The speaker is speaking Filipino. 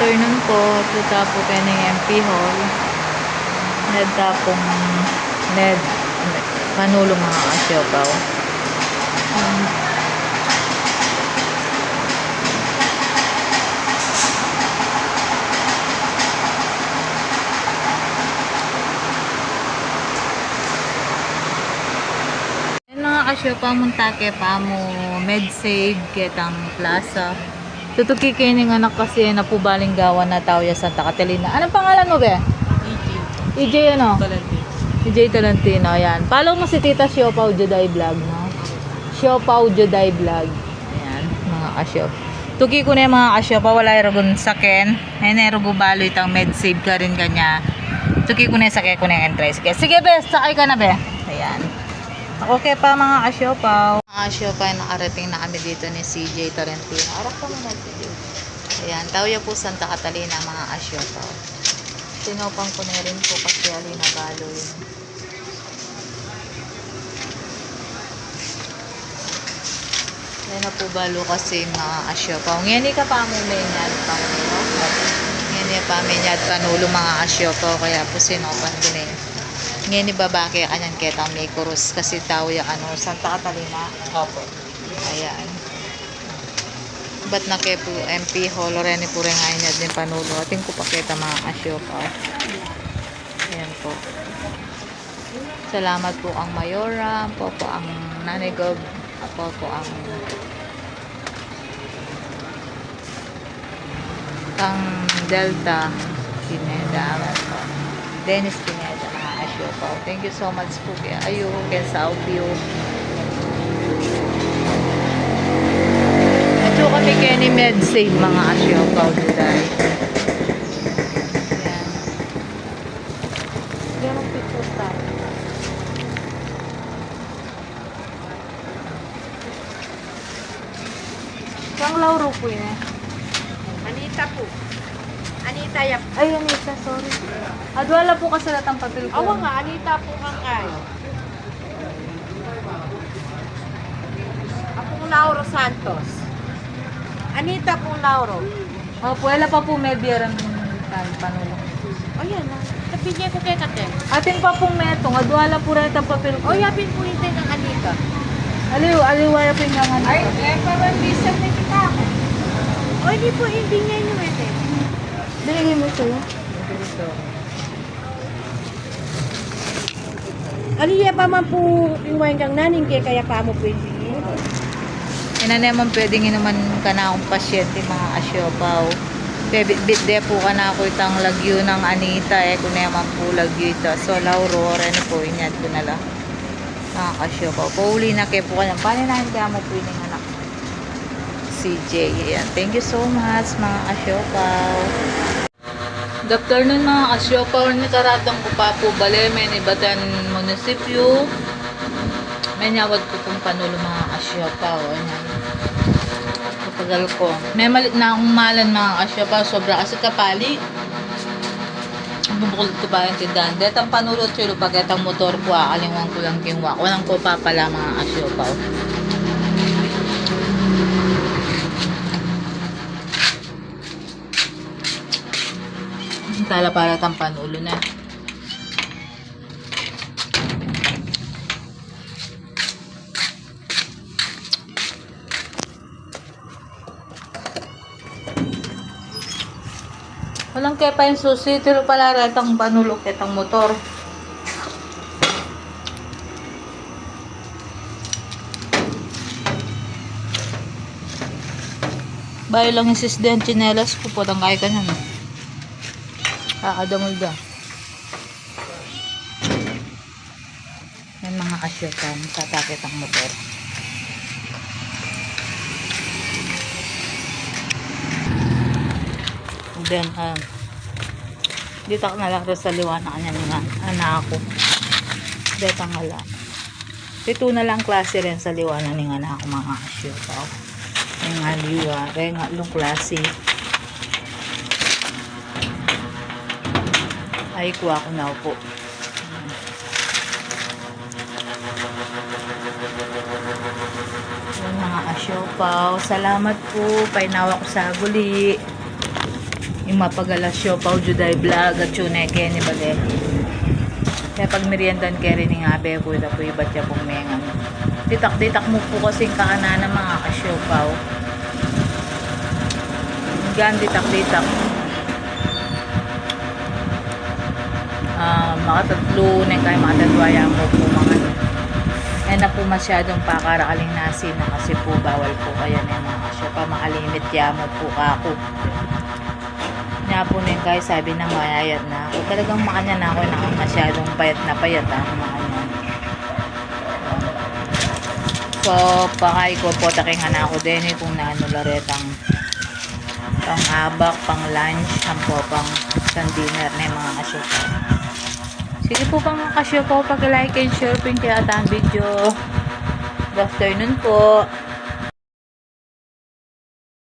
afternoon po. Punta po kayo ng MP Hall. Ned tapong Ned. Panulong mga kasyopaw. Mga kasyopaw muntake pa mo MedSave ketang plaza. Tutuki kayo ng anak kasi na po baling gawa na tao ya Santa Catalina. Anong pangalan mo be? EJ ano? EJ Talentino, yan. Follow mo si Tita Siopaw Juday Vlog, no? Siopaw Juday Vlog. Ayan, mga kasyop. Tuki ko na yung mga kasyopaw, wala yung saken. Ayan, yung balo itang MedSave ka rin kanya. Tuki ko na yung sakay ko na yung entrance. Sige, be, sakay ka na, be. Ayan. Okay pa mga kasyopaw. Mga kasyopaw, nakarating na kami dito ni CJ Tarantino. Arak ka muna, CJ. Ayan, Tawya po Santa Catalina, mga kasyopaw. Sinopang ko na rin po kasi alina balo yun. Ayan na po balo kasi mga kasyopaw. Ngayon ka pa mo may nyad pa mo. Ngayon pa may nyad panulo mga kasyopaw. Kaya po sinopan ko na yun. Ngayon babaki kanyan ketang may kurus kasi tao yung ano, Santa Catalina. Opo. Ayan. Ba't na kayo po MP Hall rin po rin ngayon niya din panulo. Ating ko pakita mga kasyopaw. Ayan po. Salamat po ang Mayora. Po ang Nanigog. Po ang Kang Delta Pineda. Dennis Pineda. Thank you so much po kaya ayo kaya sa audio. At so kami kaya ni MedSave mga asyopaw today. Ayan. Ayan ang picture tayo. Kang Lauro po yun eh. Anita po. Anita yap. Ay, Anita, sorry. Adwala po kasalatang papel ko. Awa nga, Anita po kang kay. Apong Lauro Santos. Anita pong Lauro. Opo, wala pa po may biyaran panulo. Ayan na. Kapinye ko kay kate. Ating pa pong metong, adwala po rin ang papel ko. O yapin po ito ng Anita. Aliwaya po yung nga Ay, parang bisa na kita ako. O hindi niya yung ito. Binigay mo sa'yo? Aliya pa man po iwain kang naning kaya pa mo po yung Ina naman pwedeng inuman ka na akong pasyente mga asyopaw. Bitde po ka na ako itang lagyo ng Anita kung naman po lagyo ito. So Lauro, rin po inyad ko na lang. Mga asyopaw. Pauli na kayo po ka ng paninahin kaya mo po yung anak. CJ. Ayan. Thank you so much mga asyopaw. Good afternoon mga kasyopaw ni Karatang ko pa po Baleme ni Batan Munisipyo. May nyawad ko pong panulo mga kasyopaw. Ayan. Kapagal ko. May malit na akong malan mga kasyopaw. Sobra kasi kapali. Bubukod ko pa yung tindahan. Detang panulot silo pag etang motor ko. Akalingwang ko lang kingwa. Walang ko pa pala mga kasyopaw. Tala para tang panulo na. Walang kepa yung susi, pero pala ratang panulo ketang motor. Bayo lang yung sisden chinelas ko po, tangkay ka na. Kakadamol da. Yan mga kasyotan, tatakit ang motor. Then, dito ako nalaro sa liwanag niya nga, anak ako. Dito nga lang. Ito na lang klase rin sa liwanag ng anak ako mga kasyotan. Yung nga liwa, rin nga long klase. Ay, kuha ko na po. Yan mga asyopaw. Salamat po. Painawa ko sa guli. Yung mapagala siopaw juday vlog at chuneke ni bale. Kaya pag meriendan kaya rin nga be po ito po iba't ya pong mengan. Ditak-ditak mo po kasing kaanana mga kasiopaw. Gan ditak-ditak. Makatatlo na kayo makatatwaya mo po mga na po masyadong pakarakaling nasi na kasi po bawal po kaya na mga kasiopaw makalimit ya mo po ako. Na po na guys, sabi ng mayayat na ako. Talagang makanya na ako na masyadong payat na payat makanya. So, pakay ko po taking na ako din kung naano laretang pang habak, pang lunch, po pang dinner na yung mga kasyupaw. Sige po pang kasyupaw, pag like and share po yung kaya video. Good afternoon po.